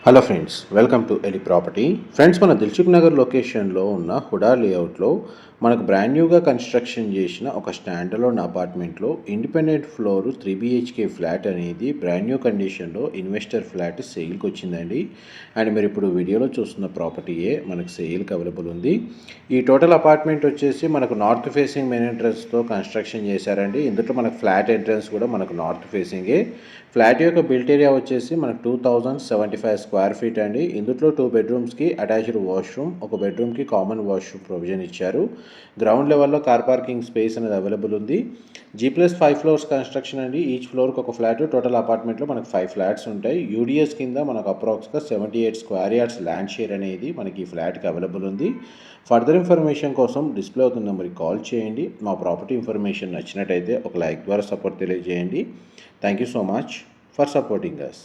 Hello friends, welcome to Eli property. Friends, మన దిల్సుఖ్ నగర్ లొకేషన్లో ఉన్న హుడా లేఅవుట్లో మనకు బ్రాండ్ న్యూగా కన్స్ట్రక్షన్ చేసిన ఒక స్టాండర్లోన్ అపార్ట్మెంట్లో ఇండిపెండెంట్ ఫ్లోర్ 3 BHK ఫ్లాట్ అనేది బ్రాండ్ న్యూ కండిషన్లో ఇన్వెస్టర్ ఫ్లాట్ సేల్కి వచ్చిందండి. అండ్ మీరు ఇప్పుడు వీడియోలో చూస్తున్న ప్రాపర్టీయే మనకు సేల్కి అవైలబుల్ ఉంది. ఈ టోటల్ అపార్ట్మెంట్ వచ్చేసి మనకు నార్త్ ఫేసింగ్ మెయిన్ ఎంట్రన్స్తో కన్స్ట్రక్షన్ చేశారండి. ఇందులో మనకు ఫ్లాట్ ఎంట్రన్స్ కూడా మనకు నార్త్ ఫేసింగే. ఫ్లాట్ యొక్క బిల్ట్ ఏరియా వచ్చేసి మనకు 2075 స్క్వేర్ ఫీట్ అండి. ఇందులో 2 బెడ్రూమ్స్కి అటాచ్డ్ వాష్రూమ్, ఒక బెడ్రూమ్కి కామన్ వాష్రూమ్ ప్రొవిజన్ ఇచ్చారు. గ్రౌండ్ లెవెల్లో కార్ పార్కింగ్ స్పేస్ అనేది అవైలబుల్ ఉంది. G+5 ఫ్లోర్స్ కన్స్ట్రక్షన్ అండి. ఈచ్ ఫ్లోర్కి ఒక ఫ్లాట్. టోటల్ అపార్ట్మెంట్లో మనకు 5 ఫ్లాట్స్ ఉంటాయి. యూడిఎస్ కింద మనకు అప్రాక్స్గా 78 స్క్వేర్ యార్డ్స్ ల్యాండ్ షేర్ అనేది మనకి ఈ ఫ్లాట్కి అవైలబుల్ ఉంది. ఫర్దర్ ఇన్ఫర్మేషన్ కోసం డిస్ప్లే అవుతున్న నెంబర్కి కాల్ చేయండి. మా ప్రాపర్టీ ఇన్ఫర్మేషన్ నచ్చినట్టయితే ఒక లైక్ ద్వారా సపోర్ట్ తెలియజేయండి. Thank you so much for supporting us.